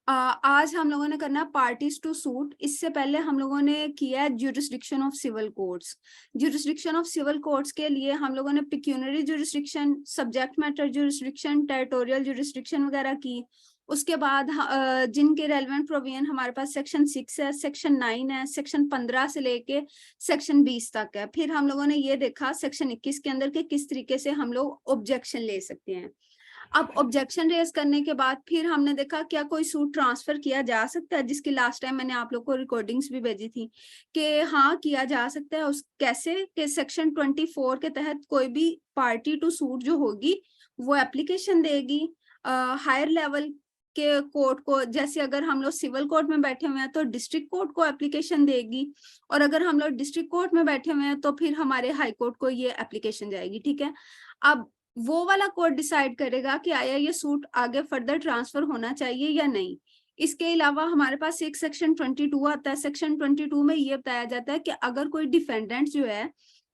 आज हम लोगों ने करना है पार्टीज टू सूट। इससे पहले हम लोगों ने किया है jurisdiction of civil courts. Jurisdiction of civil courts के लिए हम लोगों ने pecuniary jurisdiction, subject matter jurisdiction, territorial jurisdiction वगैरह की। उसके बाद जिनके रेलेवेंट प्रोविजन हमारे पास सेक्शन 6 है, सेक्शन 9 है, सेक्शन 15 से लेके सेक्शन 20 तक है। फिर हम लोगों ने ये देखा सेक्शन 21 के अंदर के किस तरीके से हम लोग ऑब्जेक्शन ले सकते हैं। अब ऑब्जेक्शन रेज करने के बाद फिर हमने देखा क्या कोई सूट ट्रांसफर किया जा सकता है, जिसकी लास्ट टाइम मैंने आप लोग को रिकॉर्डिंग्स भी भेजी थी कि हाँ किया जा सकता है। उस कैसे कि सेक्शन 24 के तहत कोई भी पार्टी टू सूट जो होगी वो एप्लीकेशन देगी हायर लेवल के कोर्ट को। जैसे अगर हम लोग सिविल कोर्ट में बैठे हुए हैं तो डिस्ट्रिक्ट कोर्ट को एप्लीकेशन देगी, और अगर हम लोग डिस्ट्रिक्ट कोर्ट में बैठे हुए हैं तो फिर हमारे हाई कोर्ट को ये एप्लीकेशन जाएगी। ठीक है, अब वो वाला कोर्ट डिसाइड करेगा कि आया ये सूट आगे फर्दर ट्रांसफर होना चाहिए या नहीं। इसके अलावा हमारे पास एक सेक्शन 22 आता है। सेक्शन 22 में ये बताया जाता है कि अगर कोई डिफेंडेंट जो है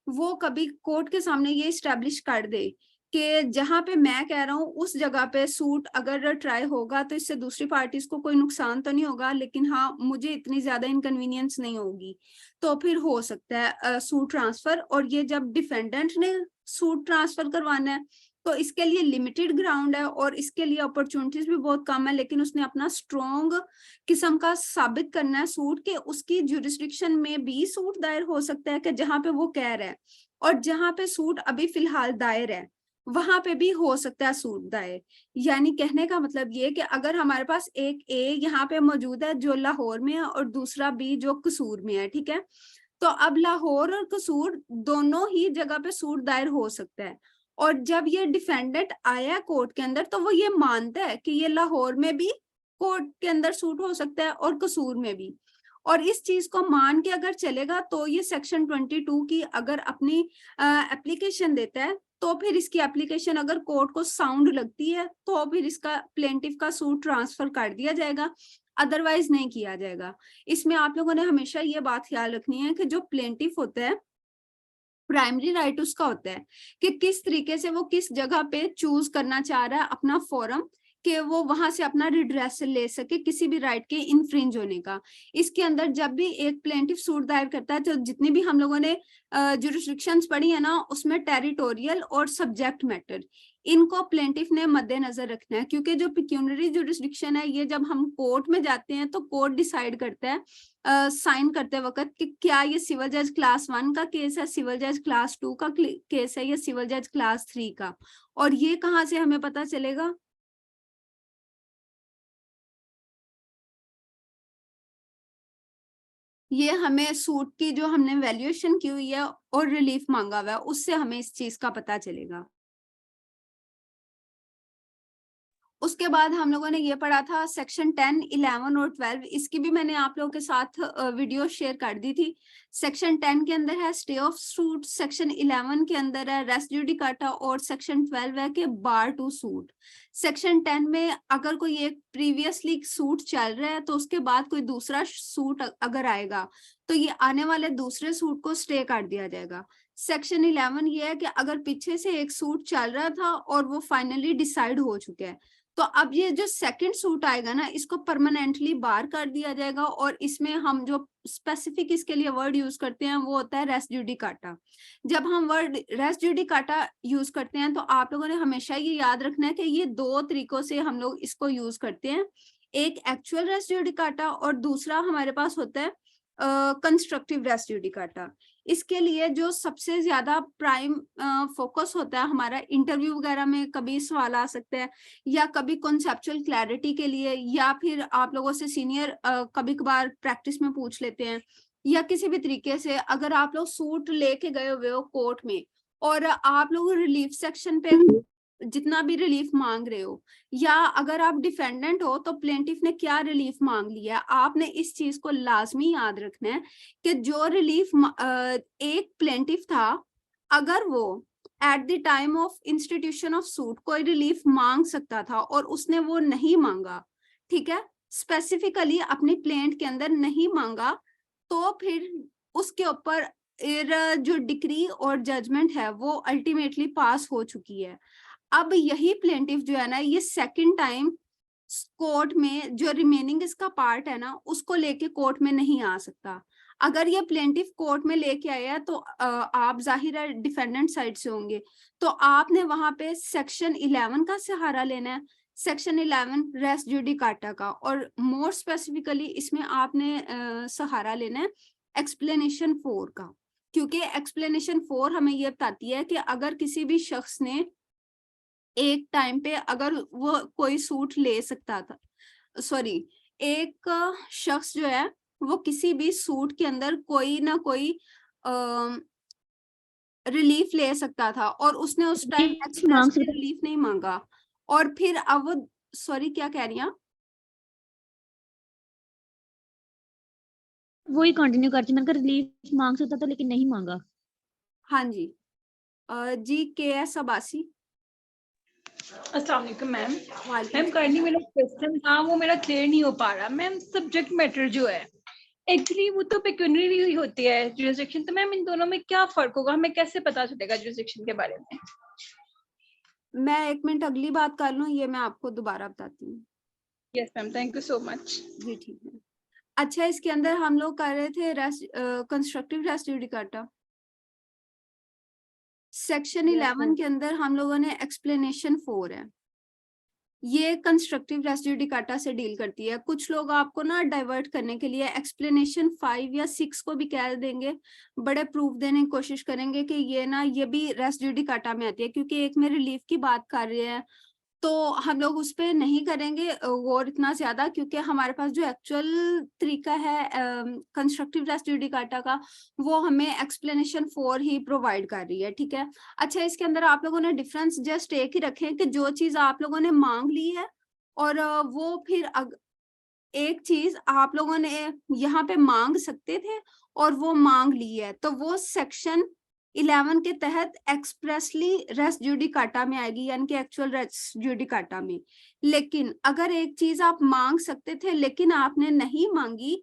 वो कभी कोर्ट के सामने ये स्टैब्लिश कर दे कि जहां पे मैं कह रहा हूँ उस जगह पे सूट अगर ट्राई होगा तो इससे दूसरी पार्टीज को कोई नुकसान तो नहीं होगा, लेकिन हाँ मुझे इतनी ज्यादा इनकन्वीनियंस नहीं होगी, तो फिर हो सकता है सूट ट्रांसफर। और ये जब डिफेंडेंट ने सूट ट्रांसफर करवाना है तो इसके लिए लिमिटेड ग्राउंड है और इसके लिए अपॉर्चुनिटीज भी बहुत कम है, लेकिन उसने अपना स्ट्रॉन्ग किस्म का साबित करना है सूट के उसकी ज्यूरिसडिक्शन में भी सूट दायर हो सकता है कि जहां पे वो कह रहा है, और जहां पे सूट अभी फिलहाल दायर है वहां पे भी हो सकता है सूट दायर। यानी कहने का मतलब ये कि अगर हमारे पास एक ए यहाँ पे मौजूद है जो लाहौर में है और दूसरा बी जो कसूर में है, ठीक है, तो अब लाहौर और कसूर दोनों ही जगह पे सूट दायर हो सकता है। और जब ये डिफेंडेंट आया कोर्ट के अंदर तो वो ये मानता है कि ये लाहौर में भी कोर्ट के अंदर सूट हो सकता है और कसूर में भी, और इस चीज को मान के अगर चलेगा तो ये सेक्शन 22 की अगर अपनी एप्लीकेशन देता है तो फिर इसकी एप्लीकेशन अगर कोर्ट को साउंड लगती है तो फिर इसका प्लेंटिफ का सूट ट्रांसफर कर दिया जाएगा, अदरवाइज नहीं किया जाएगा। इसमें आप लोगों ने हमेशा ये बात ख्याल रखनी है कि जो प्लेंटिफ होता है प्राइमरी राइट उसका होता है कि किस तरीके से वो किस जगह पे चूज करना चाह रहा है अपना फोरम, कि वो वहां से अपना रिड्रेसल ले सके किसी भी राइट के इनफ्रिंज होने का। इसके अंदर जब भी एक प्लेंटिफ सूट दायर करता है तो जितनी भी हम लोगों ने जुरिस्डिक्शंस पढ़ी है ना उसमें टेरिटोरियल और सब्जेक्ट मैटर इनको प्लेंटिफ ने मद्देनजर रखना है, क्योंकि जो पिक्यूनरी जुरिस्डिक्शन है ये जब हम कोर्ट में जाते हैं तो कोर्ट डिसाइड करता है साइन करते वक्त कि क्या ये सिविल जज क्लास 1 का केस है, सिविल जज क्लास 2 का केस है या सिविल जज क्लास 3 का। और ये कहाँ से हमें पता चलेगा? ये हमें सूट की जो हमने वैल्यूएशन की हुई है और रिलीफ मांगा हुआ है उससे हमें इस चीज का पता चलेगा। उसके बाद हम लोगों ने ये पढ़ा था सेक्शन 10, 11 और 12। इसकी भी मैंने आप लोगों के साथ वीडियो शेयर कर दी थी। सेक्शन 10 के अंदर है स्टे ऑफ सूट, सेक्शन 11 के अंदर है रेस जुडिकाटा और सेक्शन 12 है कि बार टू सूट। सेक्शन 10 में अगर कोई एक प्रीवियसली सूट चल रहा है तो उसके बाद कोई दूसरा सूट अगर आएगा तो ये आने वाले दूसरे सूट को स्टे कर दिया जाएगा। सेक्शन 11 ये है कि अगर पीछे से एक सूट चल रहा था और वो फाइनली डिसाइड हो चुका है तो अब ये जो सेकंड सूट आएगा ना इसको परमानेंटली बार कर दिया जाएगा, और इसमें हम जो स्पेसिफिक इसके लिए वर्ड यूज करते हैं वो होता है रेस जुडिकाटा। जब हम वर्ड रेस जुडिकाटा यूज करते हैं तो आप लोगों ने हमेशा ये याद रखना है कि ये दो तरीकों से हम लोग इसको यूज करते हैं। एक एक्चुअल रेस जुडिकाटा और दूसरा हमारे पास होता है कंस्ट्रक्टिव रेस जुडिकाटा। इसके लिए जो सबसे ज्यादा प्राइम फोकस होता है हमारा इंटरव्यू वगैरह में कभी सवाल आ सकता है, या कभी कॉन्सेप्चुअल क्लैरिटी के लिए, या फिर आप लोगों से सीनियर कभी कभार प्रैक्टिस में पूछ लेते हैं, या किसी भी तरीके से अगर आप लोग सूट लेके गए हुए हो कोर्ट में और आप लोग रिलीफ सेक्शन पे जितना भी रिलीफ मांग रहे हो, या अगर आप डिफेंडेंट हो तो प्लेंटिफ ने क्या रिलीफ मांग लिया है, आपने इस चीज को लाजमी याद रखना है कि जो रिलीफ एक प्लेंटिफ था अगर वो at the time of institution of suit कोई रिलीफ मांग सकता था और उसने वो नहीं मांगा, ठीक है, स्पेसिफिकली अपनी प्लेंट के अंदर नहीं मांगा, तो फिर उसके ऊपर जो डिक्री और जजमेंट है वो अल्टीमेटली पास हो चुकी है। अब यही प्लेंटिफ जो है ना ये सेकंड टाइम कोर्ट में जो रिमेनिंग इसका पार्ट है ना उसको लेके कोर्ट में नहीं आ सकता। अगर ये प्लेंटिफ कोर्ट में लेके आया तो आप जाहिर है डिफेंडेंट साइड से होंगे, तो आपने वहां पे सेक्शन 11 का सहारा लेना है, सेक्शन 11 रेस जुडिकाटा का, और मोर स्पेसिफिकली इसमें आपने सहारा लेना है एक्सप्लेनेशन 4 का, क्योंकि एक्सप्लेनेशन 4 हमें ये बताती है कि अगर किसी भी शख्स ने एक टाइम पे अगर वो कोई सूट ले सकता था, सॉरी, एक शख्स जो है वो किसी भी सूट के अंदर कोई ना कोई रिलीफ ले सकता था और उसने उस टाइम मांग एक्सप्रेसली सकता, रिलीफ नहीं मांगा, और फिर अब वो, सॉरी क्या कह रही हैं? वही कंटिन्यू करती, मैंने कहा रिलीफ मांग सकता था लेकिन नहीं मांगा। हाँ जी, जी के एस अब्बासी। अस्सलाम वालेकुम मैम। वालेकुम मैम करनी मेरा क्वेश्चन था वो मेरा क्लियर नहीं हो पा रहा मैम। सब्जेक्ट मैटर जो है एक्चुअली वो तो पेक्यूनियरी ही होती है जुरिसडिक्शन, तो मैम इन दोनों में क्या फर्क होगा, हमें कैसे पता चलेगा जुरिसडिक्शन के बारे में? मैं एक मिनट अगली बात कर लूं, ये मैं आपको दोबारा बताती हूँ। Yes ma'am, thank you so much. जी ठीक है। अच्छा, इसके अंदर हम लोग कर रहे थे कंस्ट्रक्टिव रेस्ट जुडिकाटा। सेक्शन 11 के अंदर हम लोगों ने एक्सप्लेनेशन 4 है, ये कंस्ट्रक्टिव रेस्ट जुडिकाटा से डील करती है। कुछ लोग आपको ना डाइवर्ट करने के लिए एक्सप्लेनेशन 5 या 6 को भी कह देंगे, बड़े प्रूफ देने की कोशिश करेंगे कि ये ना ये भी रेस्ट जुडिकाटा में आती है, क्योंकि एक में रिलीफ की बात कर रहे हैं, तो हम लोग उस पर नहीं करेंगे गौर इतना ज्यादा, क्योंकि हमारे पास जो एक्चुअल तरीका है कंस्ट्रक्टिव रेस्ट जुडिकाटा का वो हमें एक्सप्लेनेशन 4 ही प्रोवाइड कर रही है, ठीक है। अच्छा, इसके अंदर आप लोगों ने डिफरेंस जस्ट एक ही रखे कि जो चीज आप लोगों ने मांग ली है और वो फिर एक चीज आप लोगों ने यहाँ पे मांग सकते थे और वो मांग ली है, तो वो सेक्शन 11 के तहत एक्सप्रेसली रेस्ट जुडिकाटा में आएगी, यानी कि एक्चुअल रेस्ट जुडिकाटा में। लेकिन अगर एक चीज आप मांग सकते थे लेकिन आपने नहीं मांगी,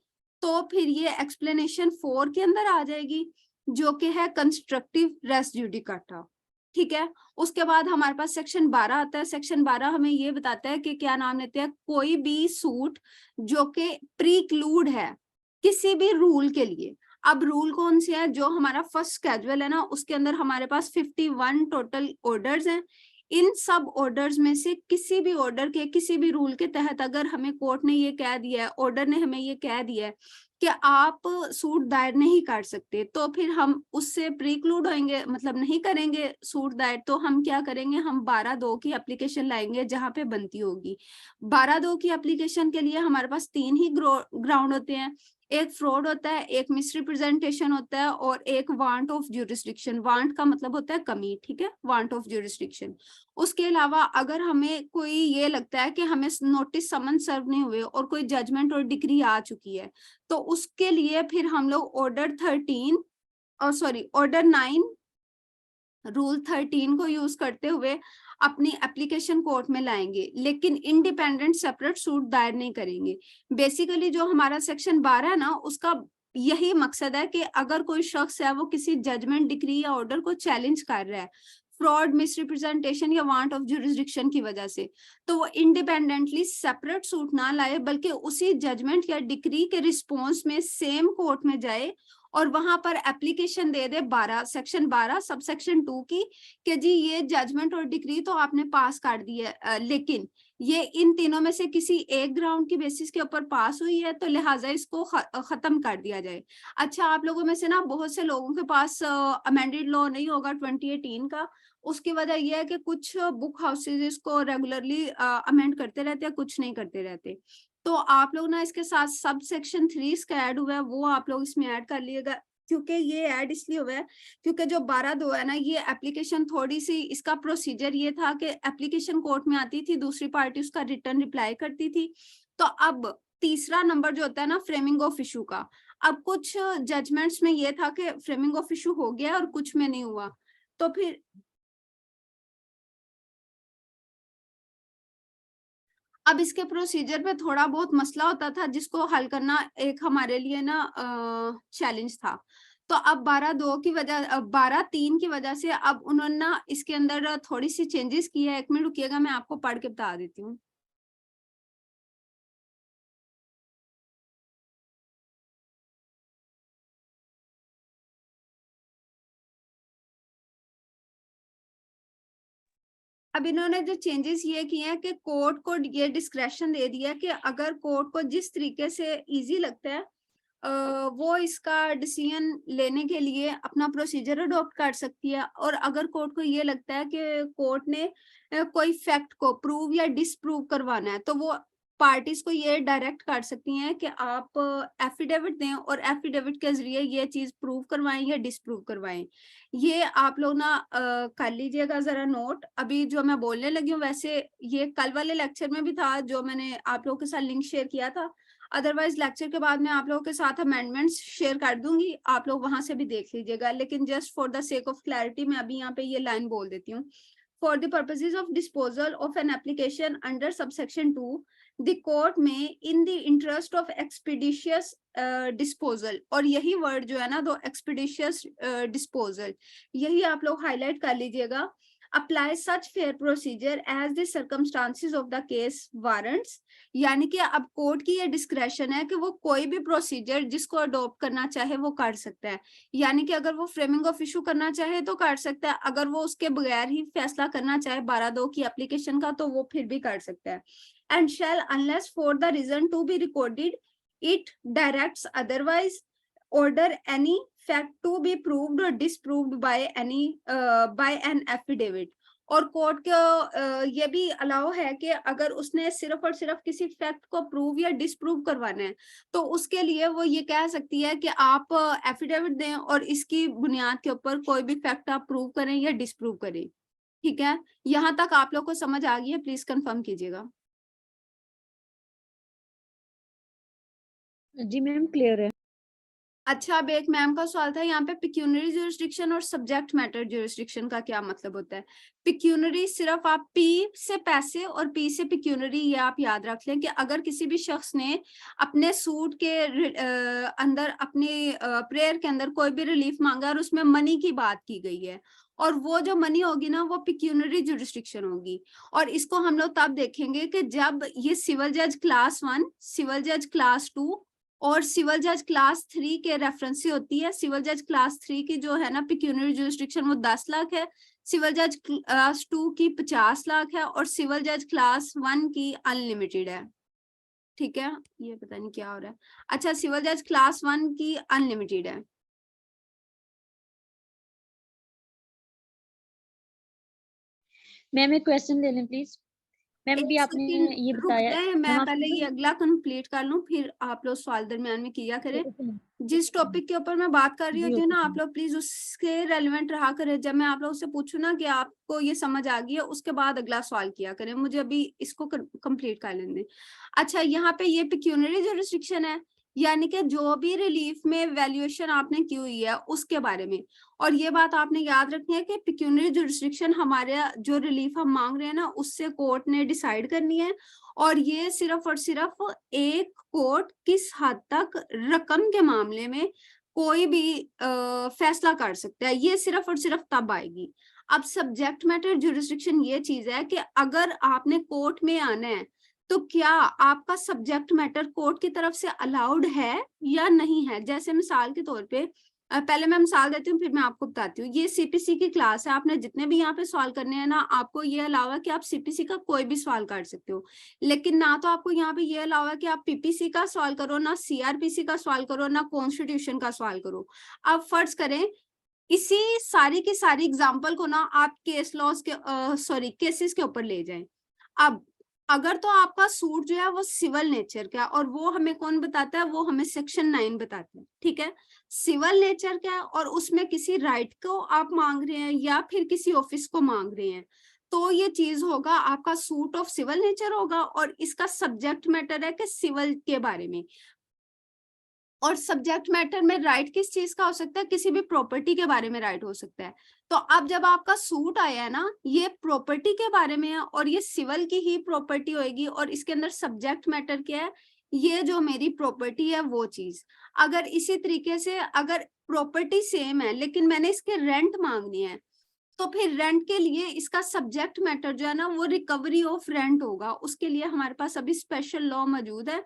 तो फिर ये एक्सप्लेनेशन 4 के अंदर आ जाएगी, जो कि है कंस्ट्रक्टिव रेस्ट जुडिकाटा, ठीक है। उसके बाद हमारे पास सेक्शन 12 आता है। सेक्शन 12 हमें ये बताता है कि क्या नाम लेते हैं, कोई भी सूट जो कि प्रीक्लूड है किसी भी रूल के लिए। अब रूल कौन से है? जो हमारा फर्स्ट स्केड्यूल है ना, उसके अंदर हमारे पास 51 टोटल ऑर्डर्स हैं। इन सब ऑर्डर्स में से किसी भी ऑर्डर के किसी भी रूल के तहत अगर हमें कोर्ट ने ये कह दिया है, ऑर्डर ने हमें ये कह दिया है कि आप सूट दायर नहीं कर सकते, तो फिर हम उससे प्रीक्लूड होंगे, मतलब नहीं करेंगे सूट दायर। तो हम क्या करेंगे, हम 12(2) की एप्लीकेशन लाएंगे जहां पे बनती होगी। 12(2) की एप्लीकेशन के लिए हमारे पास 3 ही ग्राउंड होते हैं, एक फ्रॉड होता है, एक मिसरिप्रेजेंटेशन होता है, और एक वांट ऑफ ज्यूरिसडिक्शन। वांट का मतलब होता है कमी, ठीक है, वांट ऑफ ज्यूरिसडिक्शन। उसके अलावा अगर हमें कोई ये लगता है कि हमें नोटिस समन सर्व नहीं हुए और कोई जजमेंट और डिक्री आ चुकी है, तो उसके लिए फिर हम लोग ऑर्डर 9 रूल 13 को यूज करते हुए अपनी एप्लीकेशन कोर्ट में लाएंगे, लेकिन इंडिपेंडेंट सेपरेट सूट दायर नहीं करेंगे। बेसिकली जो हमारा सेक्शन 12 है ना, उसका यही मकसद है कि अगर कोई शख्स है वो किसी जजमेंट, डिक्री या ऑर्डर को चैलेंज कर रहा है फ्रॉड, मिसरिप्रेजेंटेशन या वांट ऑफ जुरिसडिक्शन की वजह से, तो वो इंडिपेंडेंटली सेपरेट सूट ना लाए, बल्कि उसी जजमेंट या डिक्री के रिस्पॉन्स में सेम कोर्ट में जाए और वहां पर एप्लीकेशन दे दे 12 सेक्शन 12 सब सेक्शन 2 की, कि जी ये जजमेंट और डिक्री तो आपने पास कर दी है, लेकिन ये इन तीनों में से किसी एक ग्राउंड की बेसिस के ऊपर पास हुई है, तो लिहाजा इसको खत्म कर दिया जाए। अच्छा, आप लोगों में से ना बहुत से लोगों के पास अमेंडेड लॉ नहीं होगा 2018 का। उसकी वजह यह है कि कुछ बुक हाउसेज इसको रेगुलरली अमेंड करते रहते हैं, कुछ नहीं करते रहते। तो आप लोग ना इसके साथ सब सेक्शन 3 इसका ऐड हुआ है, वो आप लोग इसमें ऐड कर लिएगा, क्योंकि ये ऐड इसलिए हुआ है क्योंकि जो 12(2) है ना, ये एप्लीकेशन थोड़ी सी, इसका प्रोसीजर ये था कि एप्लीकेशन कोर्ट में आती थी, दूसरी पार्टी उसका रिटर्न रिप्लाई करती थी। तो अब तीसरा नंबर जो होता है ना फ्रेमिंग ऑफ इशू का, अब कुछ जजमेंट्स में ये था कि फ्रेमिंग ऑफ इशू हो गया और कुछ में नहीं हुआ, तो फिर अब इसके प्रोसीजर पे थोड़ा बहुत मसला होता था, जिसको हल करना एक हमारे लिए ना चैलेंज था। तो अब 12(2) की वजह, 12(3) की वजह से अब उन्होंने ना इसके अंदर थोड़ी सी चेंजेस की है। एक मिनट रुकिएगा, मैं आपको पढ़ के बता देती हूँ। अब इन्होंने जो चेंजेस ये किए हैं कि कोर्ट को ये डिस्क्रेशन दे दिया कि अगर कोर्ट को जिस तरीके से इजी लगता है वो इसका डिसीजन लेने के लिए अपना प्रोसीजर अडॉप्ट कर सकती है। और अगर कोर्ट को ये लगता है कि कोर्ट ने कोई फैक्ट को प्रूव या डिसप्रूव करवाना है तो वो पार्टीज को ये डायरेक्ट कर सकती हैं कि आप एफिडेविट दें और एफिडेविट के जरिए ये चीज प्रूव करवाएं या डिसप्रूव करवाएं। ये आप लोग ना कर लीजिएगा जरा नोट। अभी जो मैं बोलने लगी हूँ वैसे ये कल वाले लेक्चर में भी था जो मैंने आप लोगों के साथ लिंक शेयर किया था। अदरवाइज लेक्चर के बाद मैं आप लोगों के साथ अमेंडमेंट्स शेयर कर दूंगी, आप लोग वहां से भी देख लीजिएगा। लेकिन just for the sake of clarity मैं अभी यहाँ पे ये लाइन बोल देती हूँ। For the purposes of disposal of an application under subsection 2, the court may, in the interest of expeditious disposal, और यही वर्ड जो है ना दो expeditious disposal, यही आप लोग हाईलाइट कर लीजिएगा, apply such fair procedure as the circumstances of the case warrants। यानी कि अब कोर्ट की ये डिस्क्रेशन है कि वो कोई भी प्रोसीजर जिसको अडॉप्ट करना चाहे वो कर सकता है। यानी कि अगर वो फ्रेमिंग ऑफ इशू करना चाहे तो कर सकता है, अगर वो उसके बगैर ही फैसला करना चाहे 12(2) की एप्लीकेशन का तो वो फिर भी कर सकता है। And shall unless for the reason to be recorded it directs otherwise order any fact to be proved or disproved by any by an affidavit। और कोर्ट को ये भी अलाउ है कि अगर उसने सिर्फ और सिर्फ किसी फैक्ट को प्रूव या डिसप्रूव करवाना है तो उसके लिए वो ये कह सकती है कि आप एफिडेविट दें और इसकी बुनियाद के ऊपर कोई भी फैक्ट आप प्रूव करें या डिसप्रूव करें। ठीक है, यहाँ तक आप लोग को समझ आ गई है? प्लीज कंफर्म कीजिएगा। जी मैम क्लियर है। अच्छा, अब एक मैम का सवाल था यहाँ पे पिक्यूनरी ज्यूरिसडिक्शन और सब्जेक्ट मैटर ज्यूरिसडिक्शन का क्या मतलब होता है। पिक्यूनरी सिर्फ आप पी से पैसे और पी से पिक्यूनरी, ये आप याद रख लें कि अगर किसी भी शख्स ने अपने सूट के अंदर अपने प्रेयर के अंदर कोई भी रिलीफ मांगा और उसमें मनी की बात की गई है और वो जो मनी होगी ना वो पिक्यूनरी ज्यूरिसडिक्शन होगी। और इसको हम लोग तब देखेंगे कि जब ये सिविल जज क्लास 1, सिविल जज क्लास 2 और सिविल जज क्लास 3 के रेफरेंस से होती है। सिविल जज क्लास 3 की जो है ना पिक्यूनरी ज्यूरिसडिक्शन वो 10 लाख है, सिविल जज क्लास 2 की 50 लाख है और सिविल जज क्लास 1 की अनलिमिटेड है। ठीक है, ये पता नहीं क्या हो रहा है। अच्छा, सिविल जज क्लास 1 की अनलिमिटेड है। मैम एक क्वेश्चन ले लें प्लीज। मैम भी आपने ये बताया, मैं पहले ये अगला कंप्लीट कर लूं फिर आप लोग सवाल दरमियान में किया करें। जिस टॉपिक के ऊपर मैं बात कर रही होती हूँ ना आप लोग प्लीज उसके रेलेवेंट रहा करें। जब मैं आप लोगों से पूछूं ना कि आपको ये समझ आ गई है उसके बाद अगला सवाल किया करें, मुझे अभी इसको कंप्लीट कर लेने दें। अच्छा, यहाँ पे ये पिक्यूनरी ज्यूरिसडिक्शन है यानी कि जो भी रिलीफ में वैल्यूएशन आपने की हुई है उसके बारे में। और ये बात आपने याद रखनी है कि पिक्यूनरी ज्यूरिसडिक्शन हमारे जो रिलीफ हम मांग रहे हैं ना उससे कोर्ट ने डिसाइड करनी है। और ये सिर्फ और सिर्फ एक कोर्ट किस हद तक रकम के मामले में कोई भी फैसला कर सकता है, ये सिर्फ और सिर्फ तब आएगी। अब सब्जेक्ट मैटर ज्यूरिसडिक्शन ये चीज है कि अगर आपने कोर्ट में आना है तो क्या आपका सब्जेक्ट मैटर कोर्ट की तरफ से अलाउड है या नहीं है। जैसे मिसाल के तौर पे पहले मैं मिसाल देती हूँ फिर मैं आपको बताती हूँ। ये सीपीसी की क्लास है, आपने जितने भी यहाँ पे सवाल करने हैं ना आपको ये अलावा है कि आप सीपीसी का कोई भी सवाल कर सकते हो, लेकिन ना तो आपको यहाँ पे ये अलावा है कि आप पीपीसी का सवाल करो, ना सीआरपीसी का सवाल करो, ना कॉन्स्टिट्यूशन का सवाल करो। अब फर्ज करें इसी सारी की सारी एग्जाम्पल को ना आप केस लॉज के केसेस के ऊपर ले जाएं। अब अगर तो आपका सूट जो है वो सिविल नेचर का और वो हमें कौन बताता है, वो हमें सेक्शन 9 बताता है। ठीक है, सिविल नेचर का और उसमें किसी राइट को आप मांग रहे हैं या फिर किसी ऑफिस को मांग रहे हैं तो ये चीज होगा आपका सूट ऑफ सिविल नेचर होगा और इसका सब्जेक्ट मैटर है कि सिविल के बारे में। और सब्जेक्ट मैटर में राइट किस चीज का हो सकता है, किसी भी प्रॉपर्टी के बारे में राइट हो सकता है। तो अब जब आपका सूट आया है ना ये प्रॉपर्टी के बारे में है और ये सिविल की ही प्रॉपर्टी होगी और इसके अंदर सब्जेक्ट मैटर क्या है, ये जो मेरी प्रॉपर्टी है वो चीज। अगर इसी तरीके से अगर प्रॉपर्टी सेम है लेकिन मैंने इसके रेंट मांगनी है तो फिर रेंट के लिए इसका सब्जेक्ट मैटर जो है ना वो रिकवरी ऑफ रेंट होगा। उसके लिए हमारे पास अभी स्पेशल लॉ मौजूद है।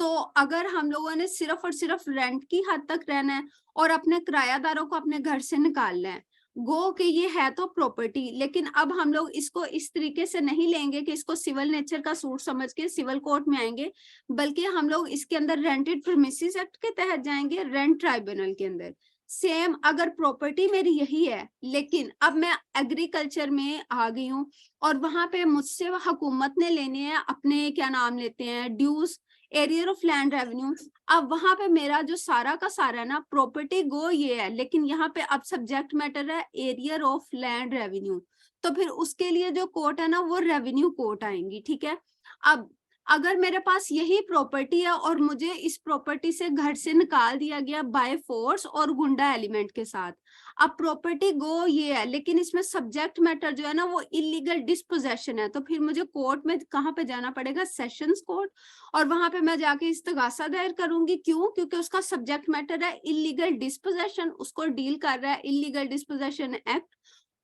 तो अगर हम लोगों ने सिर्फ और सिर्फ रेंट की हद तक रहना है और अपने किरायादारों को अपने घर से निकालना है गो कि ये है तो प्रॉपर्टी, लेकिन अब हम लोग इसको इस तरीके से नहीं लेंगे कि इसको सिविल नेचर का सूट समझ के सिविल कोर्ट में आएंगे, बल्कि हम लोग इसके अंदर रेंटेड प्रीमिसेस एक्ट के तहत जाएंगे, रेंट ट्राइब्यूनल के अंदर। सेम अगर प्रॉपर्टी मेरी यही है, लेकिन अब मैं एग्रीकल्चर में आ गई हूँ और वहां पे मुझसे हुकूमत ने लेने हैं अपने, क्या नाम लेते हैं, dues, arrear of land revenue. अब वहां पे मेरा जो सारा का सारा ना प्रॉपर्टी गो ये है, लेकिन यहाँ पे अब सब्जेक्ट मैटर है एरियर ऑफ लैंड रेवेन्यू, तो फिर उसके लिए जो कोर्ट है ना वो रेवेन्यू कोर्ट आएंगी, ठीक है। अब अगर मेरे पास यही प्रॉपर्टी है और मुझे इस प्रॉपर्टी से घर से निकाल दिया गया बाय फोर्स और गुंडा एलिमेंट के साथ, अब प्रॉपर्टी गो ये है, लेकिन इसमें सब्जेक्ट मैटर जो है ना वो इलीगल डिस्पोजेशन है, तो फिर मुझे कोर्ट में कहाँ पे जाना पड़ेगा, सेशंस कोर्ट, और वहां पे मैं जाके इस्तगासा दायर करूंगी। क्यों? क्योंकि उसका सब्जेक्ट मैटर है इलीगल डिस्पोजेशन, उसको डील कर रहा है इलीगल डिस्पोजेशन एक्ट।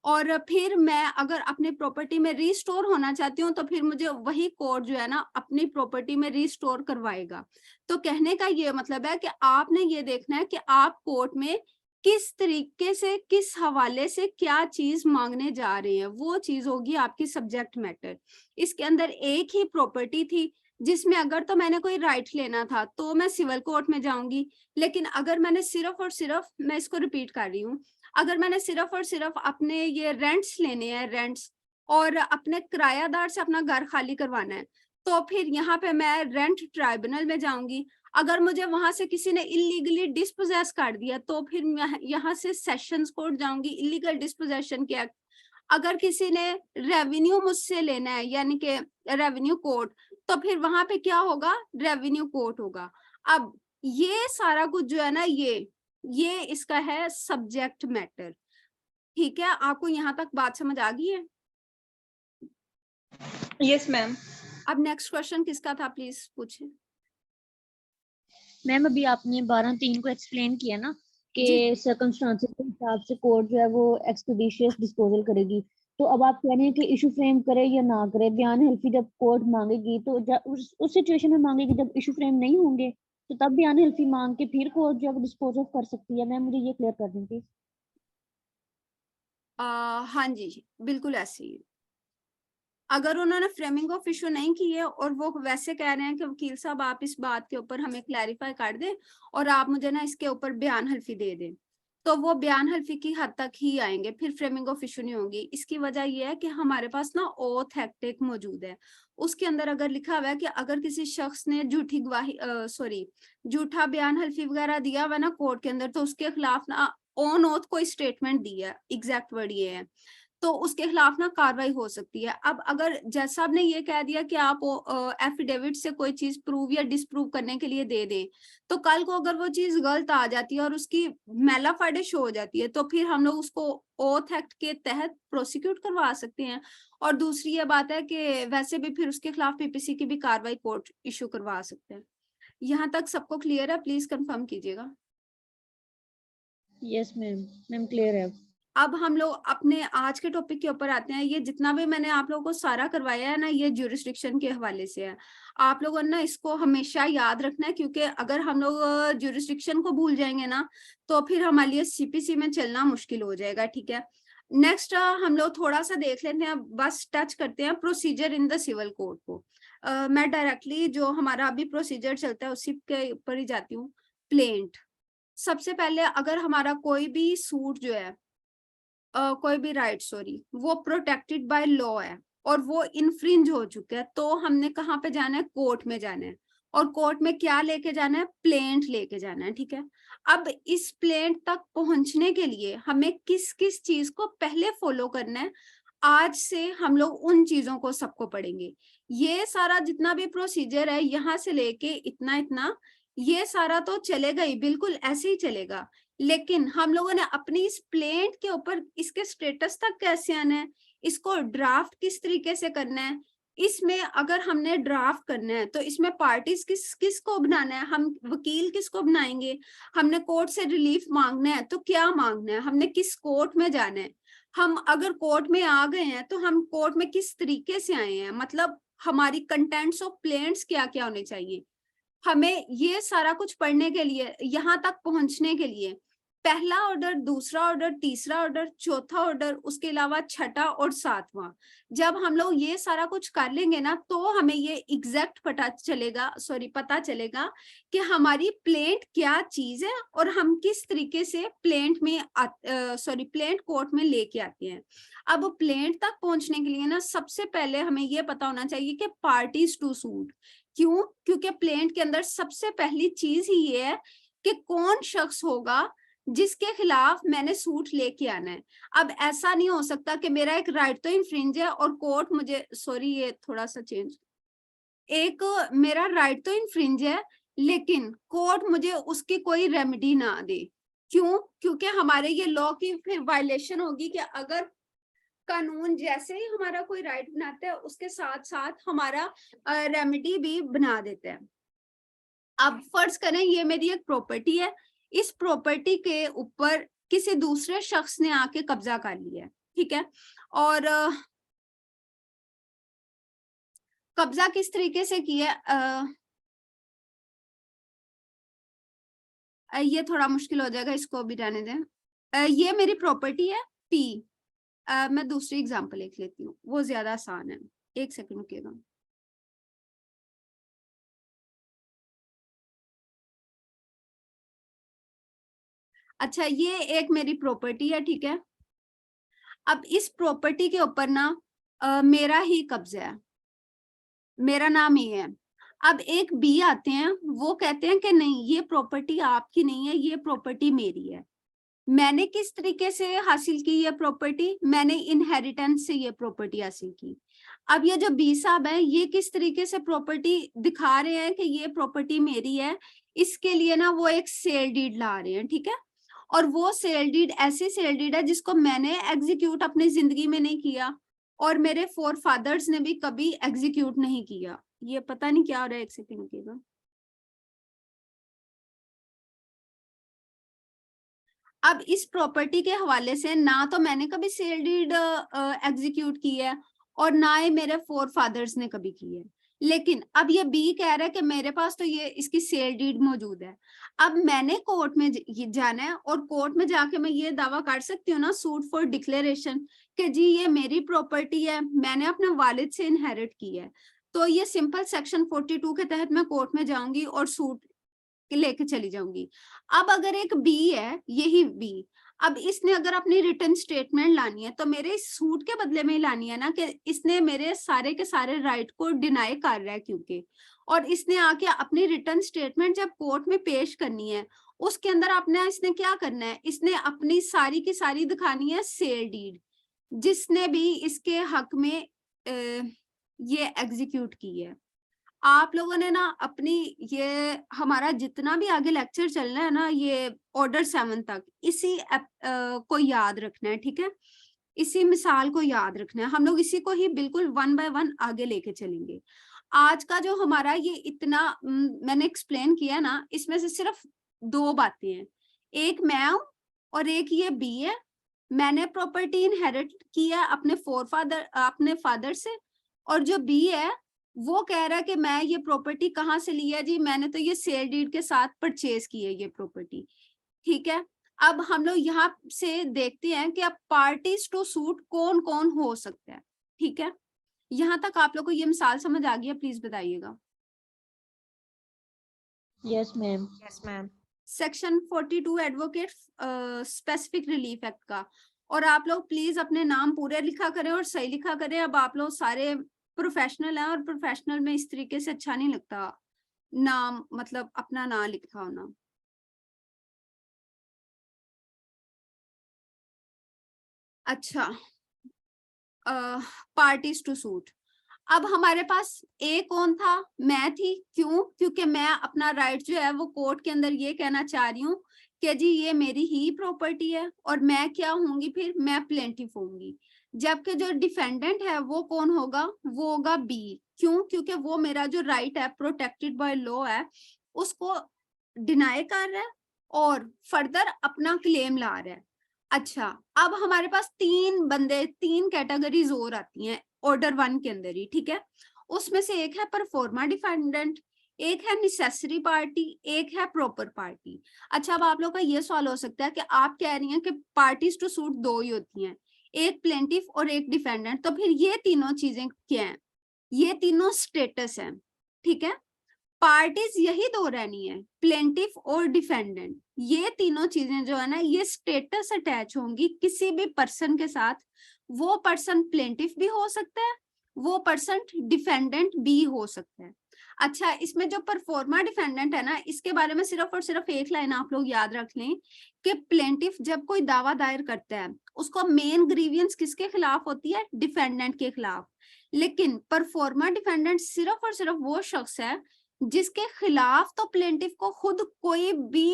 और फिर मैं अगर अपनी प्रॉपर्टी में रिस्टोर होना चाहती हूँ तो फिर मुझे वही कोर्ट जो है ना अपनी प्रॉपर्टी में रिस्टोर करवाएगा। तो कहने का ये मतलब है कि आपने ये देखना है कि आप कोर्ट में किस तरीके से, किस हवाले से क्या चीज मांगने जा रहे हैं, वो चीज होगी आपकी सब्जेक्ट मैटर। इसके अंदर एक ही प्रॉपर्टी थी जिसमें अगर तो मैंने कोई राइट लेना था तो मैं सिविल कोर्ट में जाऊंगी, लेकिन अगर मैंने सिर्फ और सिर्फ, मैं इसको रिपीट कर रही हूँ, अगर मैंने सिर्फ और सिर्फ अपने ये रेंट्स लेने हैं, रेंट्स, और अपने किरायादार से अपना घर खाली करवाना है, तो फिर यहाँ पे मैं रेंट ट्राइब्यूनल में जाऊंगी। अगर मुझे वहां से किसी ने इलीगली डिस्पोजेस कर दिया तो फिर मैं यहाँ से सेशंस कोर्ट जाऊंगी, इलीगल डिस्पोजेशन के एक्ट। अगर किसी ने रेवेन्यू मुझसे लेना है यानी कि रेवेन्यू कोर्ट, तो फिर वहां पे क्या होगा, रेवेन्यू कोर्ट होगा। अब ये सारा कुछ जो है ना ये इसका है सब्जेक्ट मैटर, ठीक है। आपको यहाँ तक बात समझ आ गई है? Yes ma'am. अब नेक्स्ट क्वेश्चन किसका था, प्लीज पूछे। मैम अभी आपने 12(3) को एक्सप्लेन किया ना कि सर्कमस्टांसेस के हिसाब से कोर्ट जो है वो एक्सपेडिशियस डिस्पोजल करेगी, तो अब आप कह रहे हैं कि इशू फ्रेम करे या ना करे, बयान हल्फी जब कोर्ट मांगेगी तो उस सिचुएशन में मांगेगी जब इशू फ्रेम नहीं होंगे, तो तब बयान हल्फी मांग के फिर कोर्ट जो है डिस्पोज ऑफ कर सकती है। मैम मुझे ये क्लियर कर दें प्लीज। हाँ जी, बिल्कुल ऐसे ही। अगर उन्होंने फ्रेमिंग ऑफ इशू नहीं की है और वो वैसे कह रहे हैं कि वकील साहब आप इस बात के ऊपर हमें क्लैरिफाई कर दें और आप मुझे ना इसके ऊपर बयान हल्फी दे दें, तो वो बयान हल्फी की हद तक ही आएंगे, फिर फ्रेमिंग ऑफ इशू नहीं होगी। इसकी वजह ये है कि हमारे पास ना ओथ एक्ट एक मौजूद है, उसके अंदर अगर लिखा हुआ है कि अगर किसी शख्स ने झूठी गवाही झूठा बयान हल्फी वगैरह दिया हुआ ना कोर्ट के अंदर, तो उसके खिलाफ ना ऑन ओथ कोई स्टेटमेंट दी है, एग्जैक्ट वर्ड ये है, तो उसके खिलाफ ना कार्रवाई हो सकती है। अब अगर जज साहब ने ये कह दिया कि आप एफिडेविट से कोई चीज प्रूव या डिसप्रूव करने के लिए दे दें, तो कल को अगर वो चीज गलत आ जाती है और उसकी मेलाफाइडे शो हो जाती है, तो फिर हम लोग उसको ओथ एक्ट के तहत प्रोसिक्यूट करवा सकते हैं। और दूसरी ये बात है कि वैसे भी फिर उसके खिलाफ पीपीसी की भी कार्रवाई कोर्ट इशू करवा सकते हैं। यहाँ तक सबको क्लियर है? प्लीज कंफर्म कीजिएगा। यस मैम, मैम क्लियर है। अब हम लोग अपने आज के टॉपिक के ऊपर आते हैं। ये जितना भी मैंने आप लोगों को सारा करवाया है ना, ये ज्यूरिसडिक्शन के हवाले से है। आप लोगों ने ना इसको हमेशा याद रखना है, क्योंकि अगर हम लोग ज्यूरिसडिक्शन को भूल जाएंगे ना तो फिर हमारे लिए सीपीसी में चलना मुश्किल हो जाएगा, ठीक है। नेक्स्ट हम लोग थोड़ा सा देख लेते हैं, बस टच करते हैं procedure in the civil code को। मैं डायरेक्टली जो हमारा अभी प्रोसीजर चलता है उसी के ऊपर ही जाती हूँ। प्लेंट, सबसे पहले अगर हमारा कोई भी सूट जो है कोई भी राइट वो प्रोटेक्टेड बाय लॉ है और वो इनफ्रिंज हो चुका है, तो हमने कहाँ पे जाना है, कोर्ट में जाना है। और कोर्ट में क्या लेके जाना है, प्लेंट लेके जाना है, ठीक है। अब इस प्लेंट तक पहुंचने के लिए हमें किस किस चीज को पहले फॉलो करना है, आज से हम लोग उन चीजों को सबको पढ़ेंगे। ये सारा जितना भी प्रोसीजर है यहाँ से लेके इतना इतना, ये सारा तो चलेगा ही, बिल्कुल ऐसे ही चलेगा, लेकिन हम लोगों ने अपनी इस प्लेंट के ऊपर इसके स्टेटस तक कैसे आना है, इसको ड्राफ्ट किस तरीके से करना है, इसमें अगर हमने ड्राफ्ट करना है तो इसमें पार्टीज किस को बनाना है, हम वकील किसको बनाएंगे, हमने कोर्ट से रिलीफ मांगना है तो क्या मांगना है, हमने किस कोर्ट में जाना है, हम अगर कोर्ट में आ गए हैं तो हम कोर्ट में किस तरीके से आए हैं, मतलब हमारी कंटेंट्स ऑफ प्लेंट्स क्या क्या होने चाहिए। हमें ये सारा कुछ पढ़ने के लिए, यहाँ तक पहुंचने के लिए पहला ऑर्डर, दूसरा ऑर्डर, तीसरा ऑर्डर, चौथा ऑर्डर, उसके अलावा छठा और सातवां। जब हम लोग ये सारा कुछ कर लेंगे ना तो हमें ये एग्जैक्ट पता चलेगा कि हमारी प्लेंट क्या चीज है और हम किस तरीके से प्लेंट कोर्ट में लेके आते हैं। अब प्लेंट तक पहुंचने के लिए ना सबसे पहले हमें ये पता होना चाहिए कि पार्टीज टू सूट। क्यों? क्योंकि प्लेंट के अंदर सबसे पहली चीज ही ये है कि कौन शख्स होगा जिसके खिलाफ मैंने सूट लेके आना है। अब ऐसा नहीं हो सकता कि मेरा एक राइट तो इन्फ्रिंज है और कोर्ट मुझे, सॉरी ये थोड़ा सा चेंज, एक मेरा राइट तो इन्फ्रिंज है लेकिन कोर्ट मुझे उसकी कोई रेमेडी ना दे। क्यों? क्योंकि हमारे ये लॉ की फिर वायलेशन होगी कि अगर कानून जैसे ही हमारा कोई राइट बनाता है उसके साथ साथ हमारा रेमेडी भी बना देता है। अब फर्ज करें ये मेरी एक प्रॉपर्टी है, इस प्रॉपर्टी के ऊपर किसी दूसरे शख्स ने आके कब्जा कर लिया है, ठीक है, और कब्जा किस तरीके से किया, ये थोड़ा मुश्किल हो जाएगा, इसको भी रहने दें। ये मेरी प्रॉपर्टी है पी। मैं दूसरी एग्जांपल लिख लेती हूँ, वो ज्यादा आसान है। एक सेकंड रुकिएगा। अच्छा, ये एक मेरी प्रॉपर्टी है, ठीक है। अब इस प्रॉपर्टी के ऊपर ना मेरा ही कब्जा है, मेरा नाम ये है। अब एक बी आते हैं, वो कहते हैं कि नहीं ये प्रॉपर्टी आपकी नहीं है, ये प्रॉपर्टी मेरी है। मैंने किस तरीके से हासिल की ये प्रॉपर्टी? मैंने इनहेरिटेंस से ये प्रॉपर्टी हासिल की। अब ये जो बी साहब है ये किस तरीके से प्रॉपर्टी दिखा रहे हैं कि ये प्रॉपर्टी मेरी है, इसके लिए ना वो एक सेल डीड ला रहे हैं, ठीक है। और वो सेल डीड ऐसी सेल डीड है जिसको मैंने एग्जीक्यूट अपनी जिंदगी में नहीं किया और मेरे फोर फादर्स ने भी कभी एग्जीक्यूट नहीं किया। ये पता नहीं क्या हो रहा है, एक सेकंड रुकिएगा। अब इस प्रॉपर्टी के हवाले से ना तो मैंने कभी सेल डीड एग्जीक्यूट की है और ना ही मेरे फोर फादर्स ने कभी की है, लेकिन अब ये बी कह रहा है कि मेरे पास तो ये इसकी सेल डीड मौजूद है। अब मैंने कोर्ट में जाना है और कोर्ट में जाके मैं ये दावा कर सकती हूँ ना, सूट फॉर डिक्लेरेशन, कि जी ये मेरी प्रॉपर्टी है, मैंने अपने वालिद से इनहेरिट की है। तो ये सिंपल सेक्शन 42 के तहत मैं कोर्ट में जाऊंगी और सूट लेके चली जाऊंगी। अब अगर एक बी है, यही बी, अब इसने अगर अपनी रिटर्न स्टेटमेंट लानी है तो मेरे इस सूट के बदले में ही लानी है ना, कि इसने मेरे सारे के सारे राइट को डिनाई कर रहा है क्योंकि, और इसने आके अपनी रिटर्न स्टेटमेंट जब कोर्ट में पेश करनी है उसके अंदर अपने इसने क्या करना है, इसने अपनी सारी की सारी दिखानी है सेल डीड जिसने भी इसके हक में ये एग्जीक्यूट की है। आप लोगों ने ना अपनी ये हमारा जितना भी आगे लेक्चर चलना है ना, ये ऑर्डर 7 तक इसी को याद रखना है, ठीक है, इसी मिसाल को याद रखना है। हम लोग इसी को ही बिल्कुल 1 बाय 1 आगे लेके चलेंगे। आज का जो हमारा ये इतना मैंने एक्सप्लेन किया ना, इसमें से सिर्फ 2 बातें हैं, एक मैं हूं और एक ये बी है। मैंने प्रॉपर्टी इनहेरिट की है अपने फादर से, और जो बी है वो कह रहा है कि मैं ये प्रॉपर्टी कहाँ से ली है, जी मैंने तो ये सेल डीड के साथ परचेज की है ये प्रॉपर्टी, ठीक है। अब हम लोग यहाँ से देखते हैं कि अब पार्टीज टू सूट कौन कौन हो सकता है, ठीक है। यहाँ तक आप लोग को ये मिसाल समझ आ गई है? प्लीज बताइएगा। Yes ma'am. Yes ma'am. Section 42 advocate specific relief act का, और आप लोग प्लीज अपने नाम पूरे लिखा करें और सही लिखा करें। अब आप लोग सारे प्रोफेशनल है और प्रोफेशनल में इस तरीके से अच्छा नहीं लगता नाम, मतलब अपना नाम लिखा होना। अच्छा, पार्टीज टू सूट। अब हमारे पास ए कौन था? मैं थी। क्यों? क्योंकि मैं अपना राइट जो है वो कोर्ट के अंदर ये कहना चाह रही हूँ कि जी ये मेरी ही प्रॉपर्टी है, और मैं क्या होंगी फिर? मैं प्लेंटिफ होंगी। जबकि जो डिफेंडेंट है वो कौन होगा? वो होगा बी। क्यों? क्योंकि वो मेरा जो राइट है प्रोटेक्टेड बाय लॉ है उसको डिनाई कर रहा है और फर्दर अपना क्लेम ला रहा है। अच्छा, अब हमारे पास 3 कैटेगरीज और आती हैं ऑर्डर 1 के अंदर ही, ठीक है। उसमें से एक है परफॉर्मा डिफेंडेंट, एक है नेसेसरी पार्टी, एक है प्रॉपर पार्टी। अच्छा, अब आप लोग का ये सवाल हो सकता है कि आप कह रही हैं कि पार्टीज टू सूट दो ही होती हैं, एक प्लेंटिफ और एक डिफेंडेंट, तो फिर ये तीनों चीजें क्या हैं? ये तीनों स्टेटस हैं, ठीक है। पार्टीज यही दो रहनी है, प्लेंटिफ और डिफेंडेंट। ये तीनों चीजें जो है ना, ये स्टेटस अटैच होंगी किसी भी पर्सन के साथ। वो पर्सन प्लेंटिफ भी हो सकता है, वो पर्सन डिफेंडेंट भी हो सकता है। अच्छा, इसमें जो परफॉर्मा डिफेंडेंट है ना, इसके बारे में सिर्फ और सिर्फ एक लाइन आप लोग याद रख लें कि प्लेंटिफ जब कोई दावा दायर करता है, उसको मेन ग्रीवियंस किसके खिलाफ होती है? डिफेंडेंट के खिलाफ। लेकिन परफॉर्मा डिफेंडेंट सिर्फ और सिर्फ वो शख्स है जिसके खिलाफ तो प्लेंटिफ को खुद कोई भी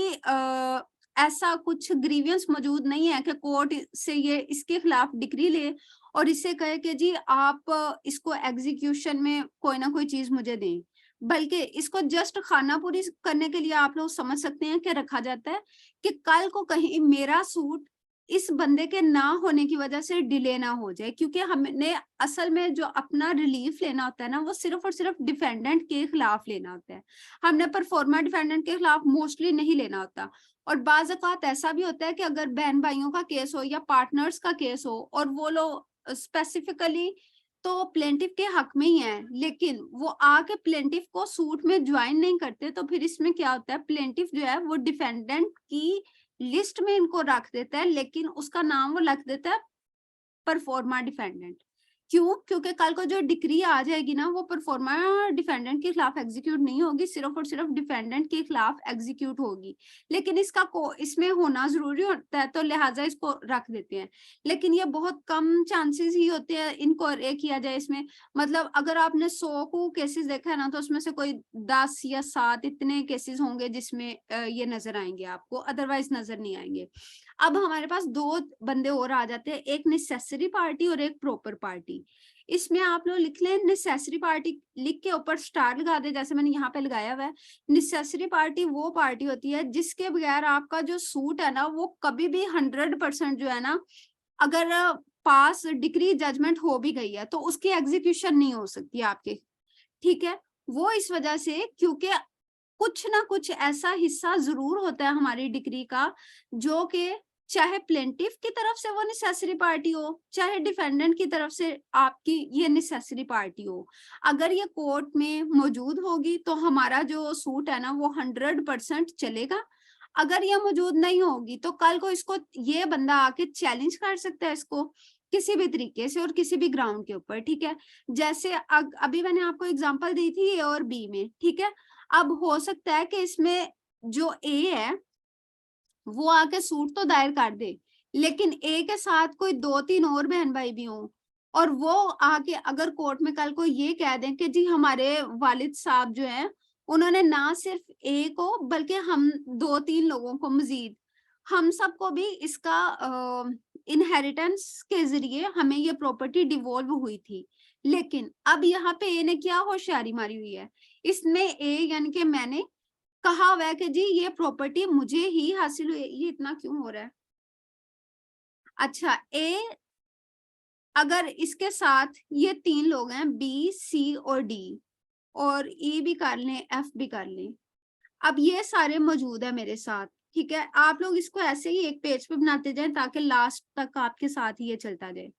ऐसा कुछ ग्रीवियंस मौजूद नहीं है कि कोर्ट से ये इसके खिलाफ डिक्री ले और इससे कहे कि जी आप इसको एग्जीक्यूशन में कोई ना कोई चीज मुझे दें, बल्कि इसको जस्ट खाना पूरी करने के लिए आप लोग समझ सकते हैं कि रखा जाता है कि कल को कहीं मेरा सूट इस बंदे के ना होने की वजह से डिले ना हो जाए, क्योंकि हमने असल में जो अपना रिलीफ लेना होता है ना, वो सिर्फ और सिर्फ डिफेंडेंट के खिलाफ लेना होता है। हमने परफॉर्मा डिफेंडेंट के खिलाफ मोस्टली नहीं लेना होता। और बाज़ औक़ात ऐसा भी होता है कि अगर बहन भाइयों का केस हो या पार्टनर्स का केस हो और वो लोग स्पेसिफिकली तो प्लेंटिफ के हक में ही है, लेकिन वो आके प्लेंटिफ को सूट में ज्वाइन नहीं करते, तो फिर इसमें क्या होता है, प्लेंटिफ जो है वो डिफेंडेंट की लिस्ट में इनको रख देता है, लेकिन उसका नाम वो लिख देता है परफॉर्मा डिफेंडेंट। क्यों? क्योंकि कल को जो डिक्री आ जाएगी ना, वो परफॉर्मा डिफेंडेंट के खिलाफ एग्जीक्यूट नहीं होगी, सिर्फ और सिर्फ डिफेंडेंट के खिलाफ एग्जीक्यूट होगी। लेकिन इसमें होना जरूरी होता है, तो लिहाजा इसको रख देते हैं। लेकिन ये बहुत कम चांसेस ही होते हैं इनको किया जाए इसमें। मतलब अगर आपने 100 को केसेस देखा है ना, तो उसमें से कोई 10 या 7 इतने केसेस होंगे जिसमें ये नजर आएंगे आपको, अदरवाइज नजर नहीं आएंगे। अब हमारे पास दो बंदे और आ जाते हैं, एक नेसेसरी पार्टी और एक प्रॉपर पार्टी। इसमें आप लोग लिख लें नेसेसरी पार्टी, लिख के ऊपर स्टार लगा दे, जैसे मैंने यहाँ पे लगाया हुआ है। नेसेसरी पार्टी वो पार्टी होती है जिसके बगैर आपका जो सूट है ना, वो कभी भी 100% जो है ना, अगर पास डिक्री जजमेंट हो भी गई है तो उसकी एग्जीक्यूशन नहीं हो सकती आपके, ठीक है। वो इस वजह से क्योंकि कुछ ना कुछ ऐसा हिस्सा जरूर होता है हमारी डिक्री का, जो कि चाहे प्लेंटिफ की तरफ से वो नेसेसरी पार्टी हो, चाहे डिफेंडेंट की तरफ से आपकी ये नेसेसरी पार्टी हो, अगर ये कोर्ट में मौजूद होगी तो हमारा जो सूट है ना वो 100% चलेगा। अगर ये मौजूद नहीं होगी तो कल को इसको ये बंदा आके चैलेंज कर सकता है इसको किसी भी तरीके से और किसी भी ग्राउंड के ऊपर, ठीक है। जैसे अभी मैंने आपको एग्जांपल दी थी ए और बी में, ठीक है। अब हो सकता है कि इसमें जो ए है वो आके सूट तो दायर कर दे, लेकिन ए के साथ कोई 2-3 और बहन भाई भी हों और वो आके अगर कोर्ट में कल को ये कह दें कि जी हमारे वालिद साहब जो है उन्होंने ना सिर्फ ए को बल्कि हम 2-3 लोगों को मजीद हम सबको भी इसका इनहेरिटेंस के जरिए हमें ये प्रॉपर्टी डिवॉल्व हुई थी, लेकिन अब यहाँ पे ए ने क्या होशियारी मारी हुई है, इसमें ए यानी कि मैंने कहा हुआ है कि जी ये प्रॉपर्टी मुझे ही हासिल हुई। ये इतना क्यों हो रहा है? अच्छा, ए अगर इसके साथ ये 3 लोग हैं बी, सी और डी, और ई भी कर लें, एफ भी कर लें। अब ये सारे मौजूद है मेरे साथ, ठीक है। आप लोग इसको ऐसे ही एक पेज पे बनाते जाएं ताकि लास्ट तक आपके साथ ही ये चलता जाए।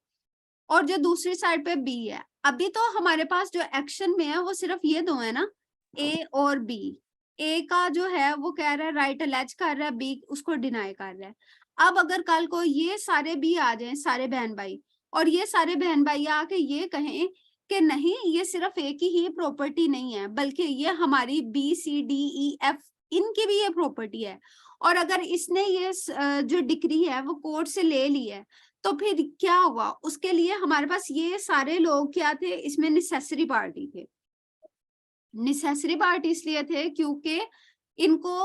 और जो दूसरी साइड पे बी है, अभी तो हमारे पास जो एक्शन में है वो सिर्फ ये दो है ना, ए और बी। ए का जो है वो कह रहा है राइट अलेज कर रहा है, बी उसको डिनाई कर रहा है। अब अगर कल को ये सारे बी आ जाएं, सारे बहन भाई, और ये सारे बहन भाई आके ये कहें कि नहीं ये सिर्फ ए की ही प्रॉपर्टी नहीं है बल्कि ये हमारी B, C, D, E, F इनकी भी ये प्रॉपर्टी है, और अगर इसने ये जो डिक्री है वो कोर्ट से ले ली है, तो फिर क्या हुआ? उसके लिए हमारे पास ये सारे लोग क्या थे, इसमें नेसेसरी पार्टी थे। नेसेसरी पार्टी इसलिए थे क्योंकि इनको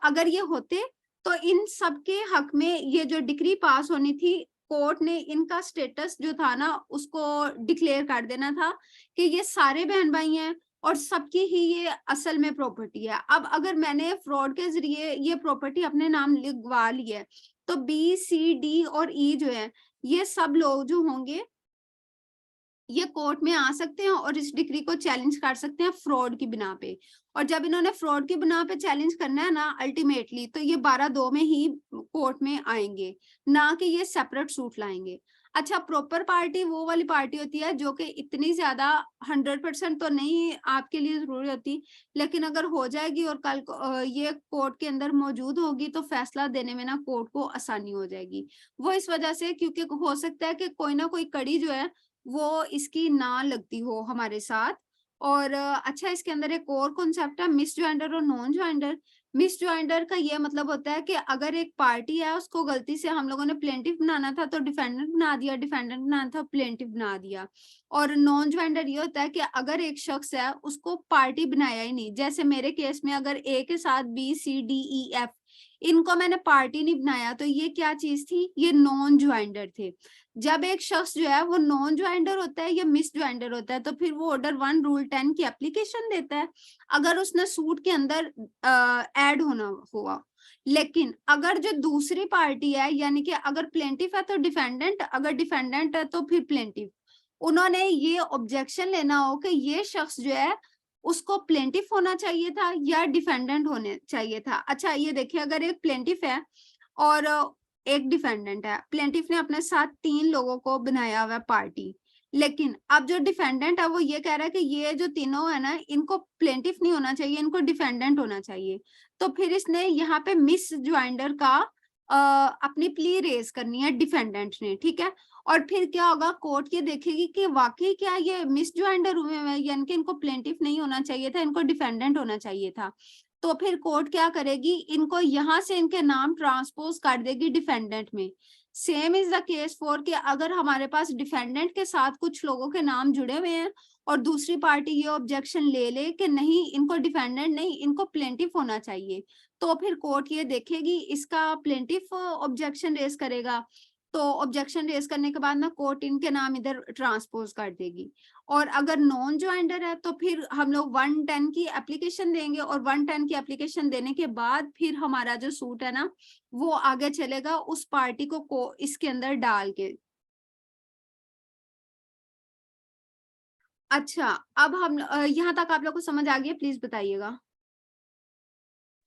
अगर ये होते तो इन सबके हक में ये जो डिक्री पास होनी थी, कोर्ट ने इनका स्टेटस जो था ना उसको डिक्लेयर कर देना था कि ये सारे बहन भाई हैं और सबकी ही ये असल में प्रॉपर्टी है। अब अगर मैंने फ्रॉड के जरिए ये प्रॉपर्टी अपने नाम लिखवा ली है, तो बी, सी, डी और ई जो है ये सब लोग जो होंगे ये कोर्ट में आ सकते हैं और इस डिक्री को चैलेंज कर सकते हैं फ्रॉड की बिना पे। और जब इन्होंने फ्रॉड की बिना पे चैलेंज करना है ना अल्टीमेटली, तो ये 12(2) में ही कोर्ट में आएंगे, ना कि ये सेपरेट सूट लाएंगे। अच्छा, प्रॉपर पार्टी वो वाली पार्टी होती है जो कि इतनी ज्यादा 100% तो नहीं आपके लिए जरूरी होती, लेकिन अगर हो जाएगी और कल को ये कोर्ट के अंदर मौजूद होगी तो फैसला देने में ना कोर्ट को आसानी हो जाएगी। वो इस वजह से क्योंकि हो सकता है कि कोई ना कोई कड़ी जो है वो इसकी ना लगती हो हमारे साथ। और अच्छा, इसके अंदर एक और कॉन्सेप्ट है मिस ज्वाइंडर और नॉन ज्वाइंडर। मिस ज्वाइंडर का ये मतलब होता है कि अगर एक पार्टी है उसको गलती से हम लोगों ने प्लेंटिफ बनाना था तो डिफेंडेंट बना दिया, डिफेंडेंट बनाना था प्लेंटिफ बना दिया। और नॉन ज्वाइंडर ये होता है कि अगर एक शख्स है उसको पार्टी बनाया ही नहीं, जैसे मेरे केस में अगर ए के साथ B C D E F इनको मैंने पार्टी नहीं बनाया, तो ये क्या चीज थी, ये नॉन ज्वाइंडर थे। जब एक शख्स जो है वो नॉन ज्वाइंडर होता है या मिस ज्वाइंडर होता है तो फिर वो ऑर्डर 1 रूल 10 की एप्लीकेशन देता है अगर उसने सूट के अंदर ऐड होना हुआ। लेकिन अगर जो दूसरी पार्टी है, यानी कि अगर प्लेंटिफ है तो डिफेंडेंट, अगर डिफेंडेंट है तो फिर प्लेंटिफ, उन्होंने ये ऑब्जेक्शन लेना हो कि ये शख्स जो है उसको प्लेंटिफ होना चाहिए था या डिफेंडेंट होने चाहिए था। अच्छा, ये देखिए, अगर एक प्लेंटिफ है और एक डिफेंडेंट है, प्लेंटिफ ने अपने साथ 3 लोगों को बनाया हुआ पार्टी, लेकिन अब जो डिफेंडेंट है वो ये कह रहा है कि ये जो तीनों है ना इनको प्लेंटिफ नहीं होना चाहिए, इनको डिफेंडेंट होना चाहिए। तो फिर इसने यहाँ पे मिस ज्वाइंडर का अपनी प्ली रेज करनी है डिफेंडेंट ने, ठीक है। और फिर क्या होगा, कोर्ट ये देखेगी कि वाकई क्या ये मिस ज्वाइंडर हुए हैं, यानी कि इनको प्लेंटिफ नहीं होना चाहिए था, इनको डिफेंडेंट होना चाहिए था। तो फिर कोर्ट क्या करेगी, इनको यहाँ से इनके नाम ट्रांसपोज कर देगी डिफेंडेंट में। Same is the case for कि अगर हमारे पास डिफेंडेंट के साथ कुछ लोगों के नाम जुड़े हुए हैं और दूसरी पार्टी ये ऑब्जेक्शन ले कि नहीं इनको डिफेंडेंट नहीं इनको प्लेंटिफ होना चाहिए, तो फिर कोर्ट ये देखेगी इसका प्लेंटिफ ऑब्जेक्शन रेज करेगा। तो ऑब्जेक्शन रेज करने के बाद ना कोर्ट इनके नाम इधर ट्रांसपोज कर देगी। और अगर नॉन ज्वाइंडर है तो फिर हम लोग 110 की एप्लीकेशन देंगे और 110 की एप्लीकेशन देने के बाद फिर हमारा जो सूट है ना वो आगे चलेगा उस पार्टी को इसके अंदर डाल के। अच्छा, अब हम यहाँ तक आप लोग को समझ आ गया, प्लीज बताइएगा।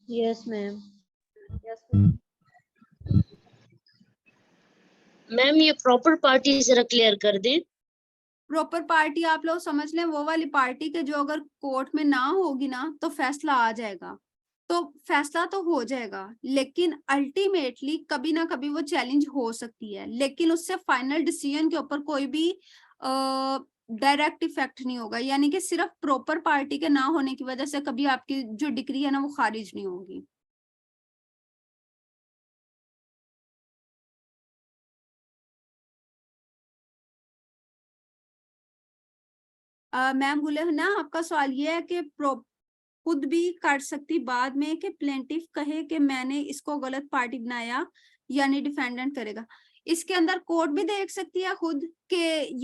Yes ma'am. मैम ये प्रॉपर पार्टी जरा क्लियर कर दें। प्रॉपर पार्टी आप लोग समझ लें वो वाली पार्टी के जो अगर कोर्ट में ना होगी ना तो फैसला आ जाएगा, तो फैसला तो हो जाएगा लेकिन अल्टीमेटली कभी ना कभी वो चैलेंज हो सकती है, लेकिन उससे फाइनल डिसीजन के ऊपर कोई भी डायरेक्ट इफेक्ट नहीं होगा, यानी कि सिर्फ प्रॉपर पार्टी के ना होने की वजह से कभी आपकी जो डिक्री है ना वो खारिज नहीं होगी। मैम बोले ना, आपका सवाल ये है कि खुद भी कर सकती बाद में कि प्लेंटिफ कहे कि मैंने इसको गलत पार्टी बनाया, यानी डिफेंडेंट करेगा। इसके अंदर कोर्ट भी देख सकती है खुद कि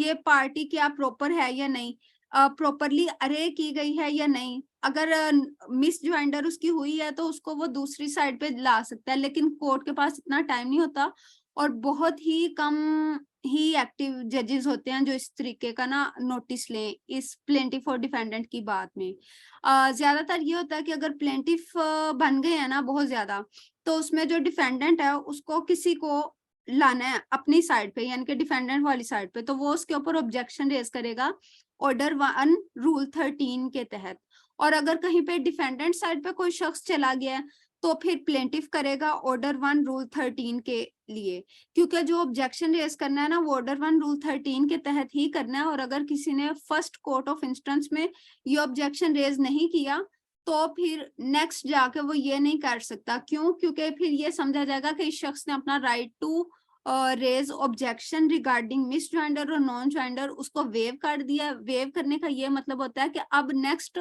ये पार्टी क्या प्रॉपर है या नहीं, प्रॉपरली अरे की गई है या नहीं। अगर मिस ज्वाइंडर उसकी हुई है तो उसको वो दूसरी साइड पे ला सकता है, लेकिन कोर्ट के पास इतना टाइम नहीं होता और बहुत ही कम ही एक्टिव जजेस होते हैं जो इस तरीके का ना नोटिस लें इस प्लेंटिफ और डिफेंडेंट की बात में। ज्यादातर ये होता है कि अगर प्लेंटिफ बन गए हैं ना बहुत ज्यादा, तो उसमें जो डिफेंडेंट है उसको किसी को लाना है अपनी साइड पे, यानी कि डिफेंडेंट वाली साइड पे, तो वो उसके ऊपर ऑब्जेक्शन रेज करेगा ऑर्डर 1 रूल 13 के तहत। और अगर कहीं पे डिफेंडेंट साइड पे कोई शख्स चला गया है तो फिर प्लेंटिफ करेगा ऑर्डर 1 रूल 13 के लिए, क्योंकि जो ऑब्जेक्शन रेज करना है ना वो ऑर्डर 1 रूल 13 के तहत ही करना है। और अगर किसी ने फर्स्ट कोर्ट ऑफ इंस्टेंस में ये ऑब्जेक्शन रेज नहीं किया तो फिर नेक्स्ट जाके वो ये नहीं कर सकता। क्यों? क्योंकि फिर ये समझा जाएगा कि इस शख्स ने अपना right to raise objection regarding misjoinder और नॉन ज्वाइंडर उसको वेव कर दिया। वेव करने का ये मतलब होता है कि अब नेक्स्ट